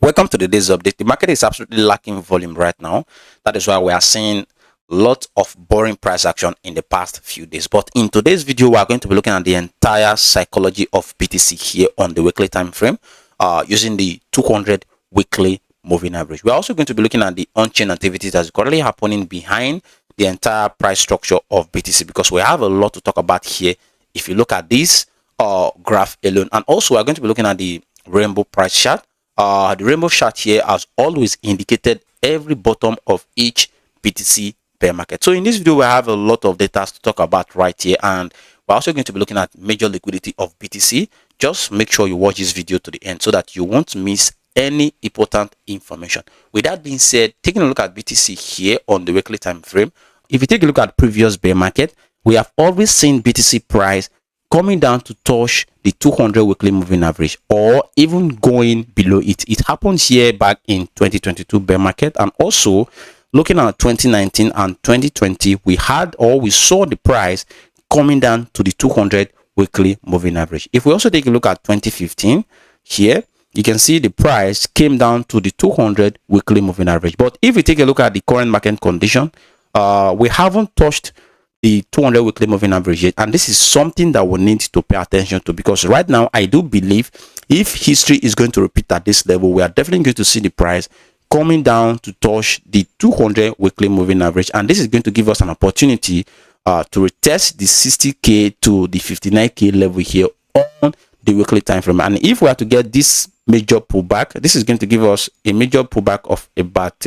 Welcome to today's update. The market is absolutely lacking volume right now. That is why we are seeing lots of boring price action in the past few days. But in today's video, we are going to be looking at the entire psychology of BTC here on the weekly time frame using the 200 weekly moving average. We're also going to be looking at the on-chain activities that's currently happening behind the entire price structure of BTC, because we have a lot to talk about here if you look at this graph alone. And also we're going to be looking at the rainbow price chart. The rainbow chart here has always indicated every bottom of each BTC bear market. So in this video, we have a lot of data to talk about right here, and we're also going to be looking at major liquidity of BTC. Just make sure you watch this video to the end so that you won't miss any important information. With that being said, taking a look at BTC here on the weekly time frame, if you take a look at previous bear market, we have always seen BTC price coming down to touch the 200 weekly moving average or even going below it. It happened here back in 2022 bear market, and also looking at 2019 and 2020, we saw the price coming down to the 200 weekly moving average. If we also take a look at 2015 here, you can see the price came down to the 200 weekly moving average. But if we take a look at the current market condition, we haven't touched the 200 weekly moving average yet, and this is something that we need to pay attention to, because right now I do believe if history is going to repeat at this level, we are definitely going to see the price coming down to touch the 200 weekly moving average, and this is going to give us an opportunity to retest the 60k to the 59k level here on the weekly time frame. And if we are to get this major pullback, this is going to give us a major pullback of about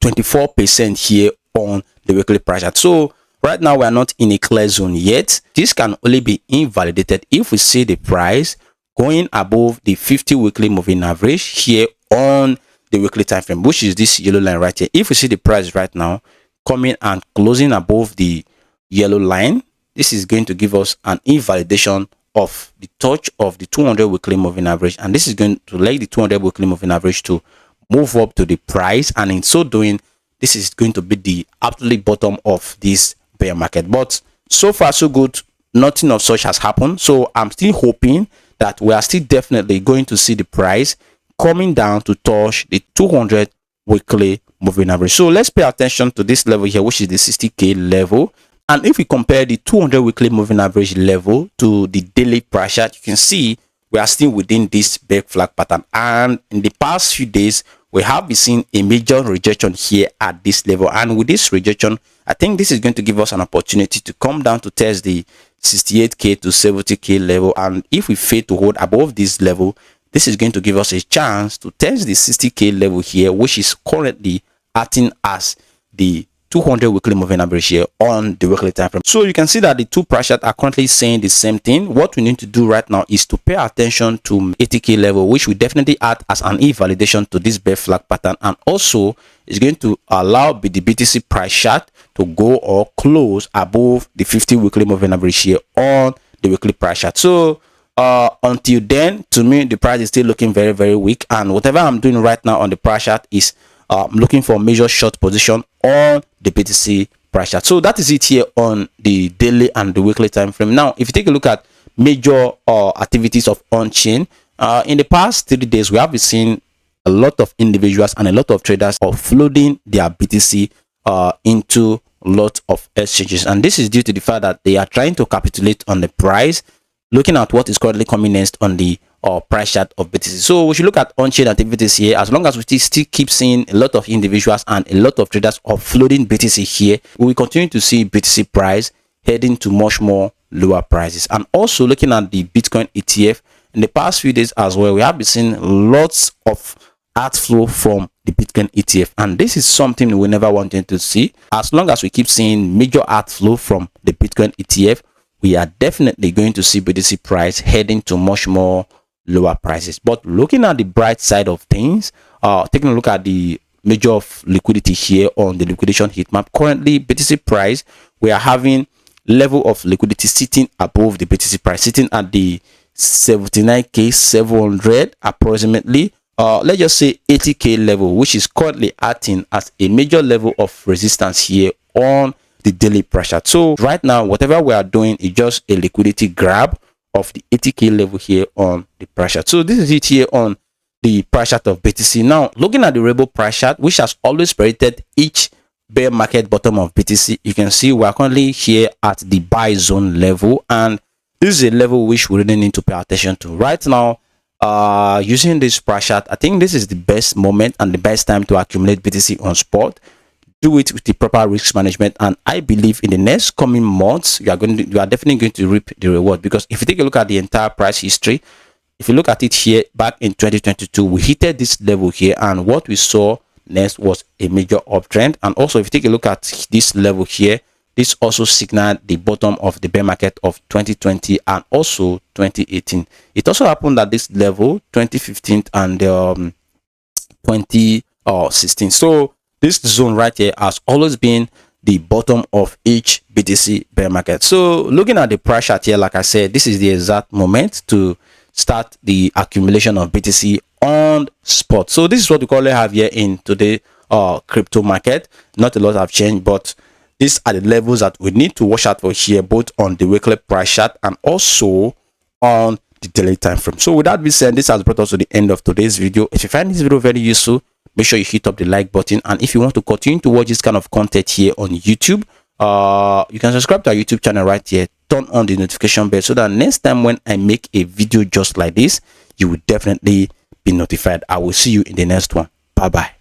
24% here on the weekly price chart. So right now we are not in a clear zone yet. This can only be invalidated if we see the price going above the 50 weekly moving average here on the weekly time frame, which is this yellow line right here. If we see the price right now coming and closing above the yellow line, this is going to give us an invalidation of the touch of the 200 weekly moving average, and this is going to let the 200 weekly moving average to move up to the price, and in so doing, this is going to be the absolute bottom of this bear market. But so far so good, nothing of such has happened. So I'm still hoping that we are still definitely going to see the price coming down to touch the 200 weekly moving average. So let's pay attention to this level here, which is the 60k level. And if we compare the 200 weekly moving average level to the daily price chart, you can see we are still within this bear flag pattern, and in the past few days we have been seeing a major rejection here at this level. And with this rejection, I think this is going to give us an opportunity to come down to test the 68k to 70k level, and if we fail to hold above this level, this is going to give us a chance to test the 60k level here, which is currently acting as the 200 weekly moving average here on the weekly time frame. So you can see that the two price charts are currently saying the same thing. What we need to do right now is to pay attention to 80k level, which will definitely act as an invalidation to this bear flag pattern, and also is going to allow the BTC price chart to go or close above the 50 weekly moving average here on the weekly price chart. So until then, to me, the price is still looking very, very weak, and whatever I'm doing right now on the price chart is looking for a major short position on the BTC price chart. So that is it here on the daily and the weekly time frame. Now, if you take a look at major activities of on-chain, in the past 30 days, we have been seeing a lot of individuals and a lot of traders offloading their BTC into a lot of exchanges, and this is due to the fact that they are trying to capitulate on the price, looking at what is currently coming next on the price chart of BTC. So we should look at on-chain activities here. As long as we still keep seeing a lot of individuals and a lot of traders offloading BTC here, we will continue to see BTC price heading to much more lower prices. And also looking at the Bitcoin ETF, in the past few days as well, we have been seeing lots of outflow from the Bitcoin ETF, and this is something we never wanted to see. As long as we keep seeing major outflow from the Bitcoin ETF, we are definitely going to see BTC price heading to much more lower prices. But looking at the bright side of things, taking a look at the major of liquidity here on the liquidation heat map, currently BTC price, we are having level of liquidity sitting above the BTC price, sitting at the 79k 700 approximately, let's just say 80k level, which is currently acting as a major level of resistance here on the daily price chart. So right now, whatever we are doing is just a liquidity grab of the 80k level here on the price chart. So this is it here on the price chart of BTC. Now, looking at the Rebel price chart, which has always predicted each bear market bottom of BTC, you can see we're currently here at the buy zone level, and this is a level which we really need to pay attention to right now. Using this price chart, I think this is the best moment and the best time to accumulate BTC on spot. Do it with the proper risk management, and I believe in the next coming months you are definitely going to reap the reward. Because if you take a look at the entire price history, if you look at it here back in 2022, we hit this level here, and what we saw next was a major uptrend. And also, if you take a look at this level here, this also signaled the bottom of the bear market of 2020 and also 2018. It also happened at this level 2015 and 2016. So this zone right here has always been the bottom of each BTC bear market. So looking at the price chart here, like I said, this is the exact moment to start the accumulation of BTC on spot. So this is what we currently have here in today crypto market. Not a lot have changed, but these are the levels that we need to watch out for here, both on the weekly price chart and also on the daily time frame. So with that being said, this has brought us to the end of today's video. If you find this video very useful, make sure you hit up the like button, and if you want to continue to watch this kind of content here on YouTube, you can subscribe to our YouTube channel right here. Turn on the notification bell so that next time when I make a video just like this, you will definitely be notified. I will see you in the next one. Bye bye.